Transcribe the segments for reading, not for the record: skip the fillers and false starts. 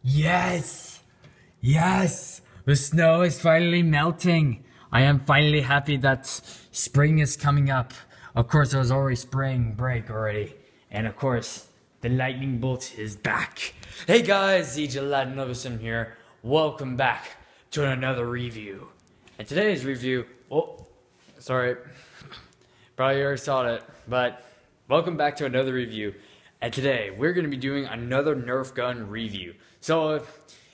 Yes! Yes! The snow is finally melting. I am finally happy that spring is coming up. Of course, there was already spring break already. And of course, the lightning bolt is back. Hey guys, E-11 here. Welcome back to another review. And today's review, sorry, probably already saw it, but welcome back to another review. And today, we're going to be doing another Nerf gun review. So,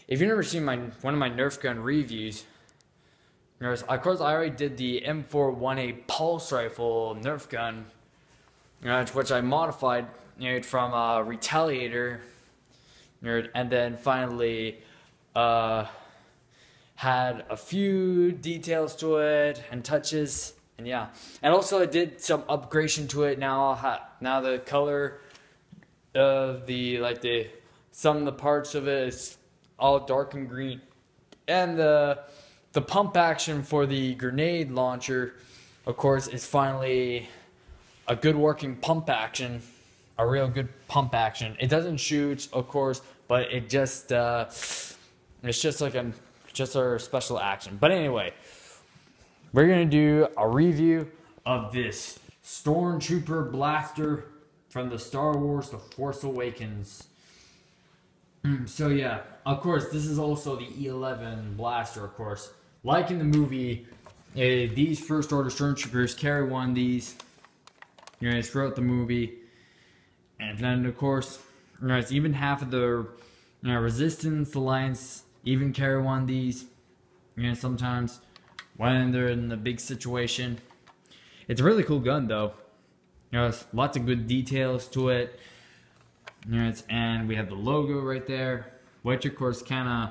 if you've never seen one of my Nerf gun reviews, of course I already did the M4-1A pulse rifle Nerf gun, which I modified from a Retaliator, and then finally had a few details to it and touches, and yeah. And also I did some upgradation to it. Now the color of some of the parts of it is all dark and green, and the pump action for the grenade launcher, of course, is finally a good working pump action, a real good pump action. It doesn't shoot, of course, but it just it's just like a special action. But anyway, we're gonna do a review of this Stormtrooper blaster from the Star Wars The Force Awakens. So yeah, of course, this is also the E-11 blaster, of course. Like in the movie, these First Order Stormtroopers carry one of these throughout the movie. And then, of course, it's even half of the Resistance Alliance even carry one of these. Sometimes when they're in a big situation. It's a really cool gun, though. There's lots of good details to it. And we have the logo right there, which of course kind of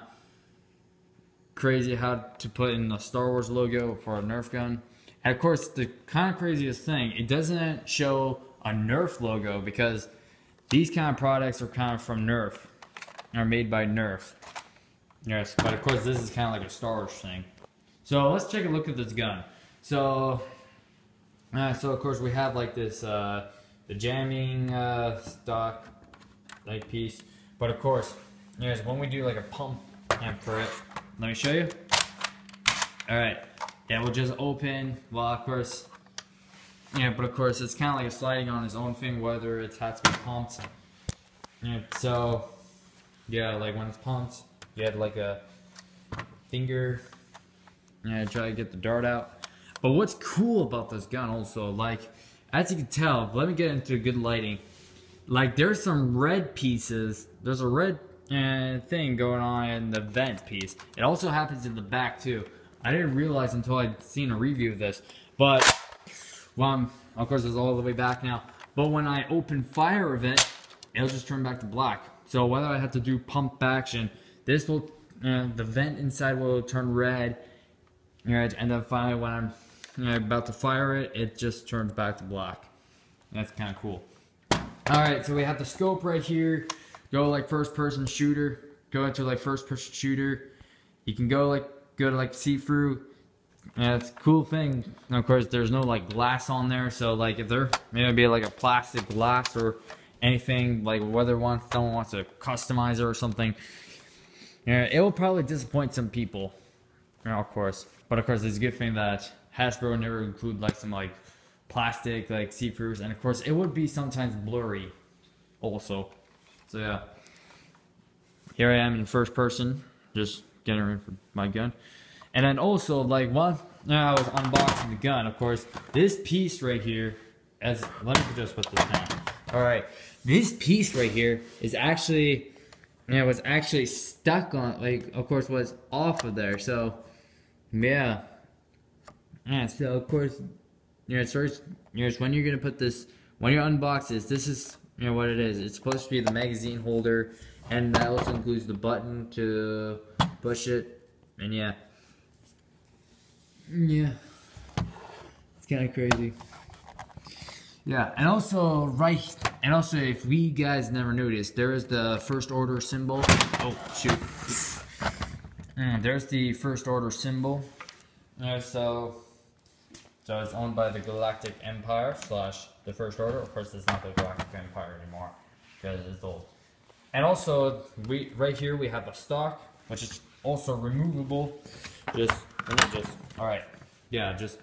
crazy how to put in the Star Wars logo for a Nerf gun. And of course, the kind of craziest thing, it doesn't show a Nerf logo because these kind of products are kind of from Nerf, are made by Nerf. Yes, but of course this is kind of like a Star Wars thing. So let's take a look at this gun. So of course we have like this the jamming stock like piece, but of course when we do like a pump amp for it, let me show you. Alright, it will just open. Well, of course, but of course it's kind of like a sliding on its own thing, whether it has to be pumped. So like when it's pumped, you have like a finger, try to get the dart out. But what's cool about this gun also, like, as you can tell, let me get into good lighting. Like, there's some red pieces. There's a red thing going on in the vent piece. It also happens in the back too. I didn't realize until I'd seen a review of this. But, well, of course it's all the way back now. But when I open fire of it, it'll just turn back to black. So whether I have to do pump action, this will, the vent inside will turn red. And then finally when I'm about to fire it, it just turns back to black. That's kind of cool. Alright, so we have the scope right here. Go like first person shooter. Go into like first person shooter. You can go to like see through. It's a cool thing. And of course there's no like glass on there, so like if there may be like a plastic glass or anything, like whether someone wants to customize it or something, it will probably disappoint some people. Of course. But of course it's a good thing that Hasbro never include like some like plastic like see-throughs, and of course it would be sometimes blurry also. So yeah, here I am in first person, just getting ready for my gun. And then also like I was unboxing the gun, of course this piece right here, let me just put this down. Alright, this piece right here is actually was actually stuck on, like, of course was off of there. So yeah, so of course first, when you're gonna put this, when you unbox this is what it is. It's supposed to be the magazine holder, and that also includes the button to push it. And yeah, it's kind of crazy. Yeah, and also if we guys never noticed, there is the First Order symbol. Oh shoot! There's the First Order symbol. So it's owned by the Galactic Empire / the First Order. Of course, it's not the Galactic Empire anymore because it's old. And also, right here we have a stock, which is also removable. All right, yeah, just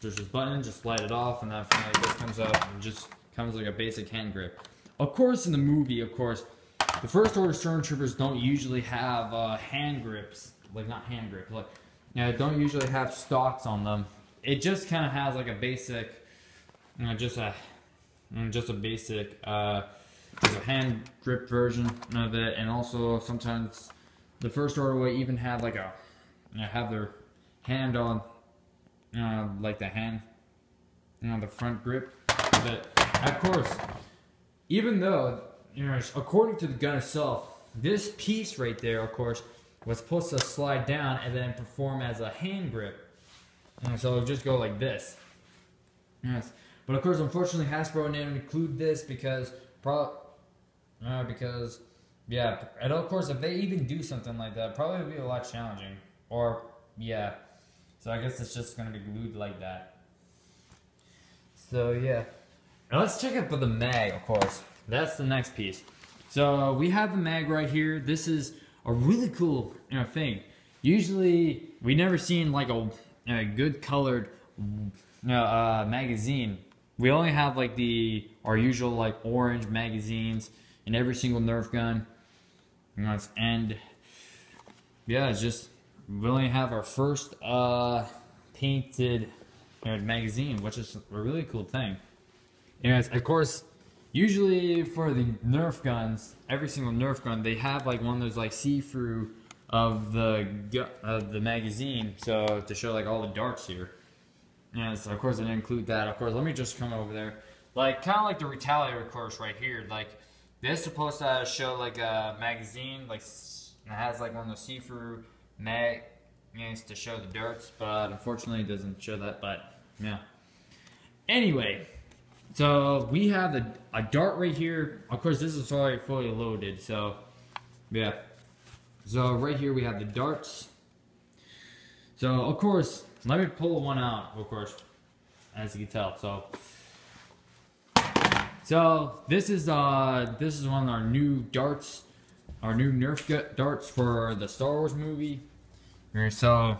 there's this button, just slide it off, and that finally just comes up and just comes like a basic hand grip. Of course, in the movie, of course, the First Order Stormtroopers don't usually have hand grips, like not hand grips, like don't usually have stocks on them. It just kind of has like a basic, just a basic, just a hand grip version of it, and also sometimes the First Order will even have like a, have their hand on, like the hand, the front grip. But of course, even though, according to the gun itself, this piece right there, of course, was supposed to slide down and then perform as a hand grip. So it'll just go like this. Yes. But of course, unfortunately, Hasbro didn't include this because, yeah, and of course, if they even do something like that, probably would be a lot challenging. Or, yeah. So I guess it's just going to be glued like that. So, yeah. Now let's check out for the mag, of course. That's the next piece. So we have the mag right here. This is a really cool thing. Usually, we never seen like a good colored magazine. We only have like our usual like orange magazines in every single Nerf gun. And yeah, it's just we only have our first painted magazine, which is a really cool thing. And of course, usually for the Nerf guns, every single Nerf gun, they have like one of those like see-through of the magazine, so to show like all the darts here. And so of course I didn't include that. Of course, let me just come over there. Like kind of like the Retaliator course right here. Like this is supposed to show like a magazine, like it has like one of the see-through magnets to show the darts, but unfortunately it doesn't show that. But yeah. Anyway, so we have a dart right here. Of course, this is already fully loaded. So yeah. So right here we have the darts. So of course, let me pull one out, of course, as you can tell. So this is one of our new darts, our new Nerf darts for the Star Wars movie. So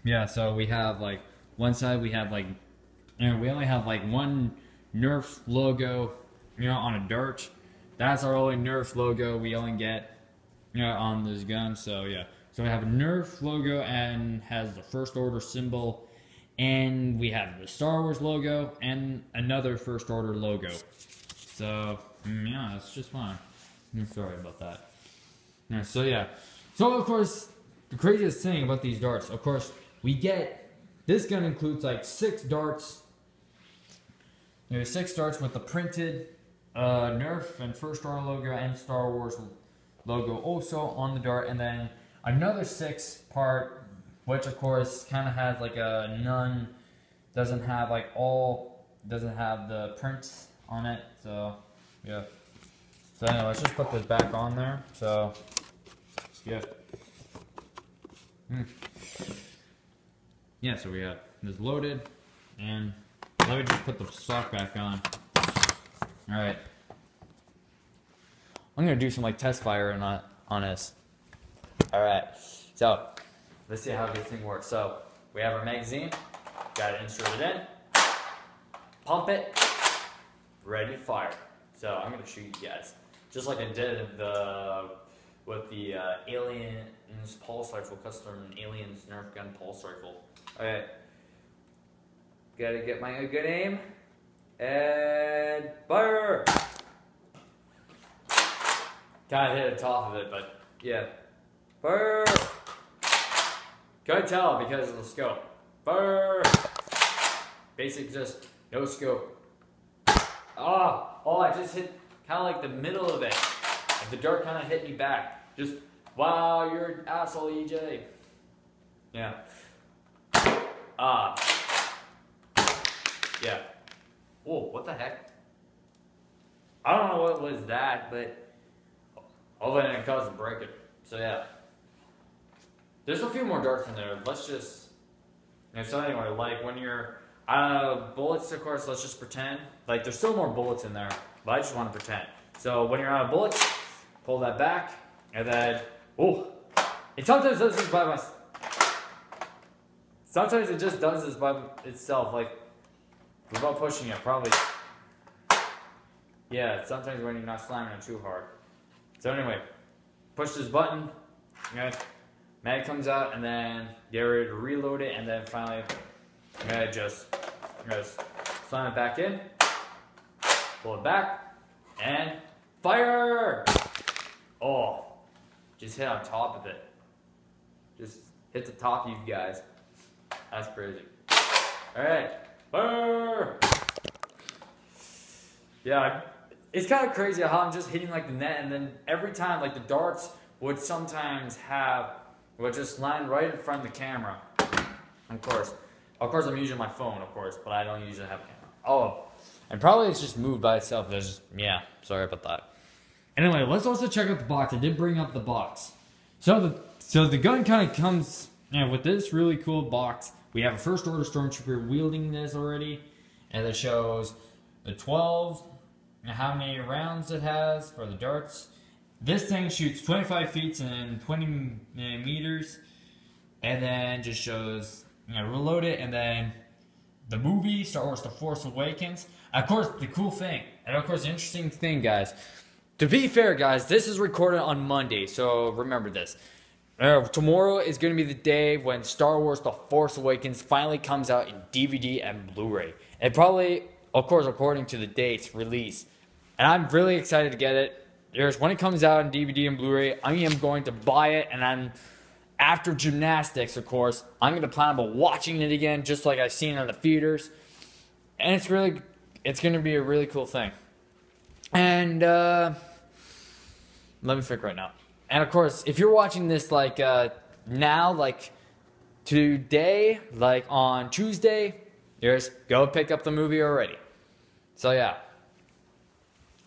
yeah, so we have like one side we have like, we only have like one Nerf logo, on a dart. That's our only Nerf logo we only get, on this gun. So yeah. So we have a Nerf logo and has the First Order symbol, and we have the Star Wars logo and another First Order logo. So yeah, it's just fine. I'm sorry about that. Yeah, so yeah. So of course, the craziest thing about these darts, of course, this gun includes like 6 darts. There's 6 darts with the printed Nerf and First Order logo and Star Wars logo also on the dart, and then another 6-part, which of course kind of has like a doesn't have the prints on it. So yeah. So anyway, let's just put this back on there. So yeah. Yeah, so we have this loaded, and let me just put the stock back on. Alright. I'm gonna do some like test fire on this. Alright, so let's see how this thing works. So we have our magazine, got it inserted in, pump it, ready to fire. So I'm gonna shoot you guys, just like I did with the Aliens pulse rifle, custom Aliens Nerf gun pulse rifle. Alright, gotta get my good aim, and fire! Kinda hit the top of it, but yeah. Fire! Couldn't tell because of the scope. Fire! Basic, just no scope. Oh, I just hit kind of like the middle of it. Like the dart kind of hit me back. Just, wow, you're an asshole, EJ. Yeah. Yeah. Whoa, what the heck? I don't know what was that, but hopefully it didn't cause a break it. So yeah. There's a few more darts in there. Let's just... So anyway, like when you're... bullets, of course, let's just pretend. Like there's still more bullets in there, but I just want to pretend. So when you're out of bullets, pull that back, and then, oh, it sometimes does this by myself. Sometimes it just does this by itself, like, without pushing it, probably. Yeah, sometimes when you're not slamming it too hard. So anyway, push this button, okay, mag comes out, and then get ready to reload it, and then finally, just slam it back in, pull it back, and fire! Oh, just hit on top of it. Just hit the top, you guys. That's crazy. Alright, fire! Yeah, it's kind of crazy how I'm just hitting like the net, and then every time like the darts would sometimes would just land right in front of the camera. Of course I'm using my phone, of course, but I don't usually have a camera. Oh, and probably it's just moved by itself. There's just, yeah, sorry about that. Anyway, let's also check out the box. I did bring up the box. So the gun kind of comes, with this really cool box. We have a first order Stormtrooper wielding this already, and it shows the 12 and how many rounds it has for the darts. This thing shoots 25 feet and 20 meters, and then just shows, reload it, and then the movie, Star Wars The Force Awakens. Of course, the cool thing, and of course the interesting thing, guys, to be fair, guys, this is recorded on Monday, so remember this. Tomorrow is going to be the day when Star Wars The Force Awakens finally comes out in DVD and Blu-ray. And probably, of course, according to the date's release. And I'm really excited to get it. When it comes out in DVD and Blu-ray, I am going to buy it, and after gymnastics, of course, I'm going to plan on watching it again, just like I've seen it in the theaters. And it's going to be a really cool thing. And, let me think right now. And of course, if you're watching this like now, like today, like on Tuesday, go pick up the movie already. So yeah.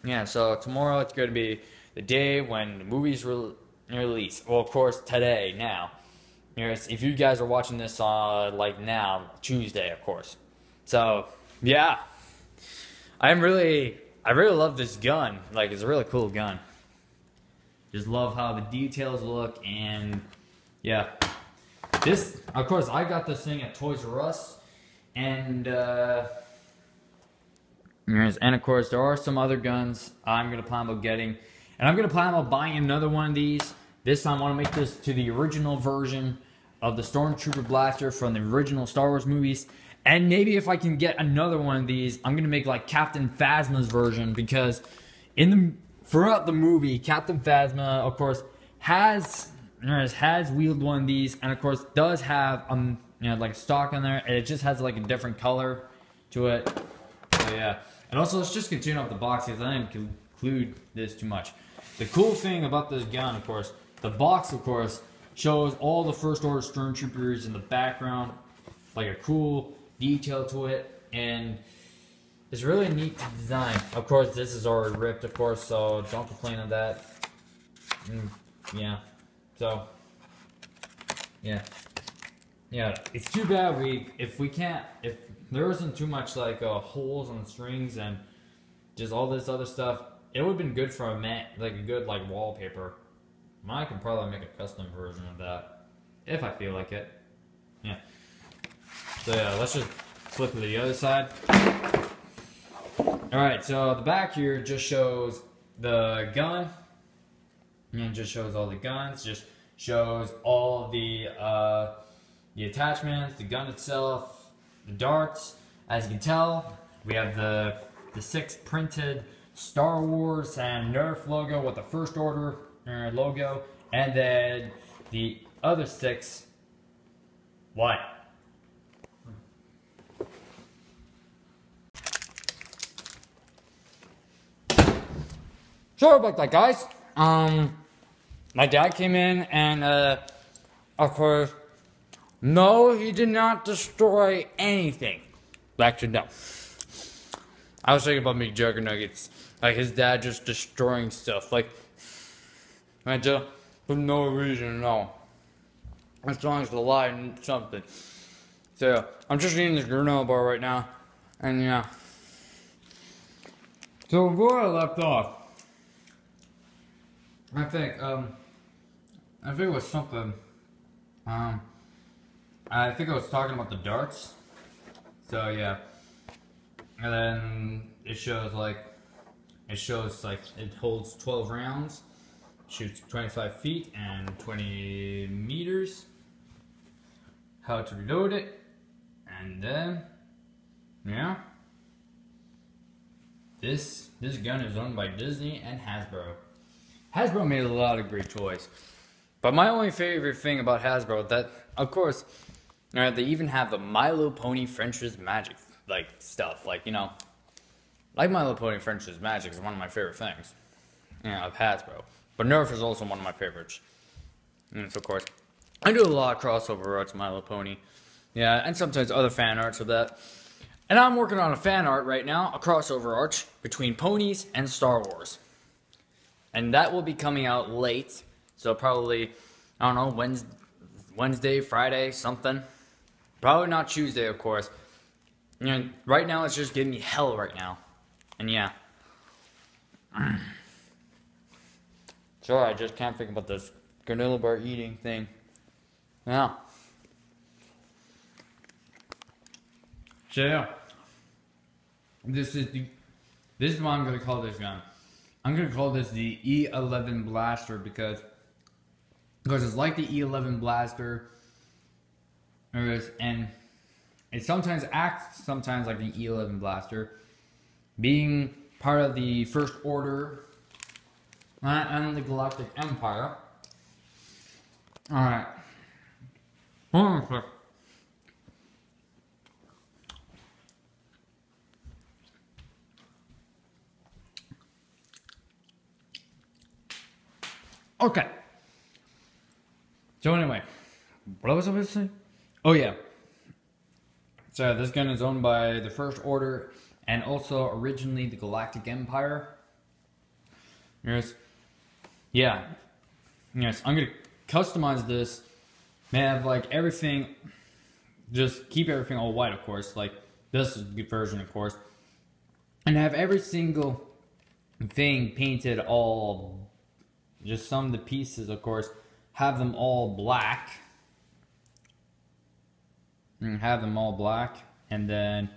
Yeah, so tomorrow it's going to be the day when the movie's released. Well, of course, today, now. If you guys are watching this like now, Tuesday, of course. So, yeah. I really love this gun. Like, it's a really cool gun. Just love how the details look, and yeah. This, of course, I got this thing at Toys R Us, and of course, there are some other guns I'm going to plan on getting, and I'm going to plan on buying another one of these. This time I want to make this to the original version of the Stormtrooper blaster from the original Star Wars movies, and maybe if I can get another one of these, I'm going to make like Captain Phasma's version, because throughout the movie, Captain Phasma, of course, has wielded one of these, and of course does have like a stock on there, and it just has like a different color to it. So yeah, and also let's just continue up the box because I didn't include this too much. The cool thing about this gun, of course, the box, of course, shows all the First Order Stormtroopers in the background, like a cool detail to it, and it's really neat to design. Of course, this is already ripped, of course, so don't complain on that. Yeah. So, yeah. Yeah, it's too bad if there isn't too much like holes on the strings and just all this other stuff, it would have been good for a good like wallpaper. I could probably make a custom version of that if I feel like it. Yeah. So yeah, let's just flip to the other side. Alright, so the back here just shows the gun. And it just shows all the guns, just shows all the attachments, the gun itself, the darts. As you can tell, we have the 6 printed Star Wars and Nerf logo with the First Order logo, and then the other 6. What? Sorry about that, guys. My dad came in and, of course, no, he did not destroy anything. Back to no. I was thinking about McJuggernuggets. Like, his dad just destroying stuff. Like, for no reason at all. As long as the lie and something. So, yeah, I'm just eating this granola bar right now. And, yeah. So, where I left off. I think it was something. I think I was talking about the darts. So yeah, and then it shows like it holds 12 rounds, shoots 25 feet and 20 meters. How to reload it, and then yeah, this gun is owned by Disney and Hasbro. Hasbro made a lot of great toys, but my only favorite thing about Hasbro that, of course, they even have the My Little Pony Friendship's Magic like stuff, like, you know, like My Little Pony Friendship's Magic is one of my favorite things, of Hasbro. But Nerf is also one of my favorites. And so, of course, I do a lot of crossover arts with My Little Pony, yeah, and sometimes other fan arts of that. And I'm working on a fan art right now, a crossover art between ponies and Star Wars. And that will be coming out late, so probably, I don't know, Wednesday, Friday, something. Probably not Tuesday, of course. You know, right now it's just giving me hell right now. And yeah. Sorry, I just can't think about this granola bar eating thing. Yeah. So yeah. This is what I'm gonna call this gun. I'm gonna call this the E-11 blaster because it's like the E-11 blaster, and it sometimes acts sometimes like the E-11 blaster, being part of the First Order and the Galactic Empire. All right. Hold on a sec. Okay. So anyway, what was I supposed to say? Oh yeah. So this gun is owned by the First Order and also originally the Galactic Empire. Yes. Yeah. Yes, I'm gonna customize this. May have like everything, just keep everything all white, of course. Like this is a good version, of course. And have every single thing painted all, just some of the pieces, of course, have them all black. Have them all black, and then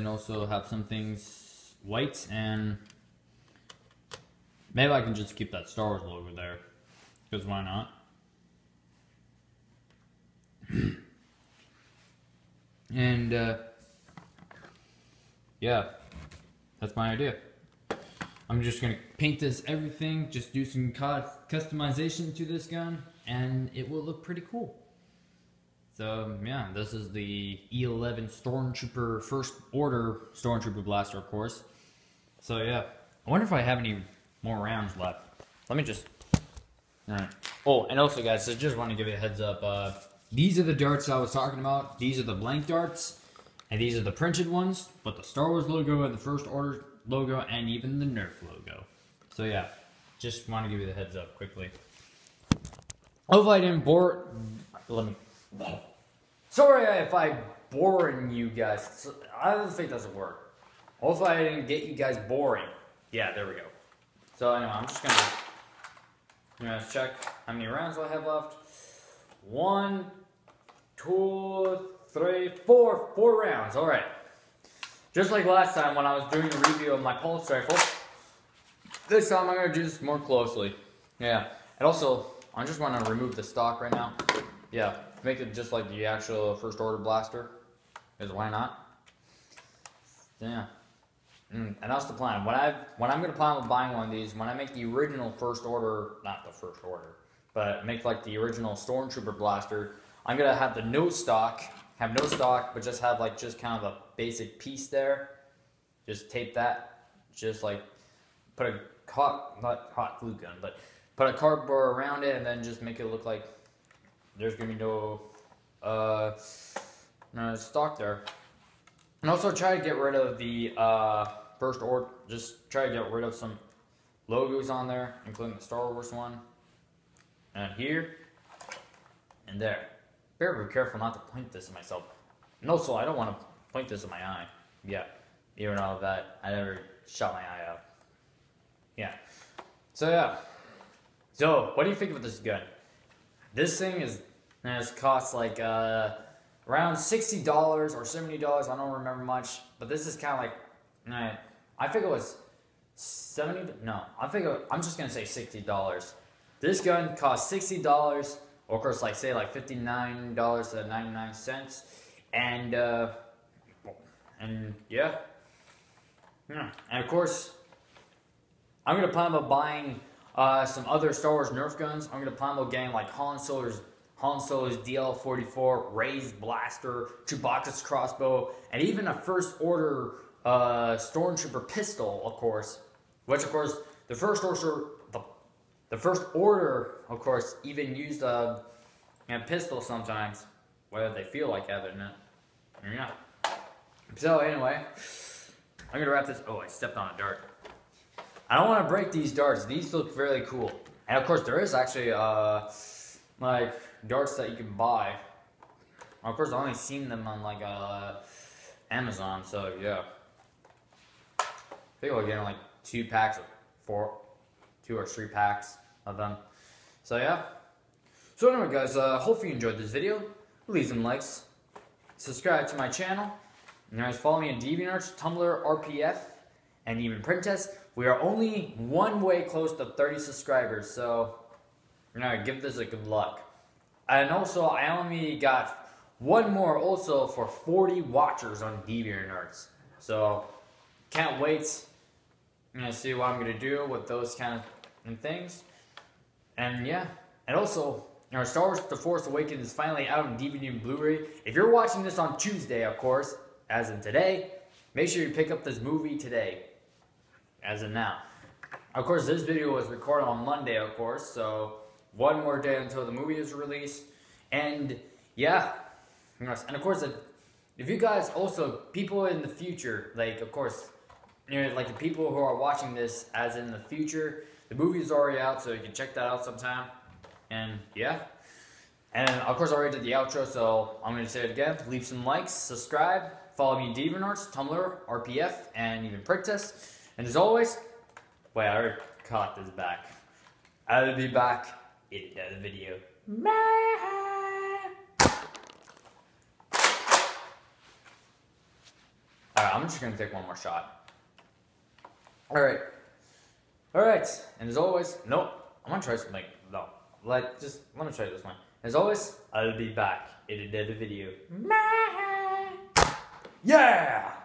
also have some things white, and maybe I can just keep that Star Wars logo there, because why not? And yeah, that's my idea. I'm just gonna paint this everything, just do some customization to this gun, and it will look pretty cool. So yeah, this is the E-11 Stormtrooper First Order Stormtrooper blaster, of course. So yeah, I wonder if I have any more rounds left. Let me just. Alright. Oh, and also, guys, I just want to give you a heads up. These are the darts I was talking about. These are the blank darts, and these are the printed ones. But the Star Wars logo and the First Order logo, and even the Nerf logo. So yeah, just want to give you the heads up quickly. Hopefully I didn't bore. Let me. Sorry if I'm boring you guys. I don't think that's a word. Hopefully I didn't get you guys boring. Yeah, there we go. So anyway, I'm just gonna check how many rounds I have left. 1, 2, 3, 4. 4 rounds. All right. Just like last time when I was doing a review of my pulse rifle, this time I'm gonna do this more closely. Yeah, and also I just want to remove the stock right now. Yeah, make it just like the actual First Order blaster. Because why not? Yeah. And that's the plan. When I'm gonna plan on buying one of these, when I make the original First Order, not the First Order, but make like the original Stormtrooper blaster, I'm gonna have the no stock, but just have like just kind of a basic piece there. Just tape that, just like put a not hot glue gun, but put a cardboard around it, and then just make it look like there's gonna be no stock there. And also try to get rid of the First Order. Just try to get rid of some logos on there, including the Star Wars one, and here, and there. Better be careful not to point this at myself. And also, I don't want to point this in my eye. Yeah, even all of that, I never shot my eye out. Yeah. So yeah. So what do you think of this gun? This thing has cost like around $60 or $70. I don't remember much, but this is kind of like I think it was 70. No, I'm just gonna say $60. This gun cost $60, or of course, like say like $59.99, and yeah, and of course, I'm gonna plan on buying some other Star Wars Nerf guns. I'm gonna plan on getting like Han Solo's DL-44, Rey's blaster, Chewbacca's crossbow, and even a First Order Stormtrooper pistol, of course. Which, of course, the First Order, of course, even used a pistol sometimes, whether they feel like having it. Yeah. So anyway, I'm gonna wrap this. Oh, I stepped on a dart. I don't want to break these darts. These look really cool, and of course, there is actually like darts that you can buy. Of course, I've only seen them on like Amazon. So yeah, I think I'll get like 2 packs or 2 or 3 packs of them. So yeah. So anyway, guys, hopefully you enjoyed this video. Leave some likes, subscribe to my channel, and guys, follow me on DeviantArt, Tumblr, RPF, and even Printess. We are only one way close to 30 subscribers, so give this a good luck. And also, I only got one more also for 40 watchers on DeviantArt. So can't wait. See what I'm gonna do with those kind of things. And yeah, and also, Star Wars: The Force Awakens is finally out on DVD and Blu-ray. If you're watching this on Tuesday, of course, as in today, make sure you pick up this movie today, as in now. Of course, this video was recorded on Monday, of course, so one more day until the movie is released. And yeah, and of course, if you guys also, people in the future, like, of course, like the people who are watching this as in the future, the movie is already out, so you can check that out sometime. And yeah, and of course I already did the outro, so I'm going to say it again. Leave some likes, subscribe, follow me on DeviantArt, Tumblr, RPF, and even Printess. And as always, wait, I already caught this back. I'll be back in another video. Alright, I'm just going to take one more shot. Alright, and as always, nope, I'm going to try something, no. Let me try this one. As always, I'll be back in another video. Yeah!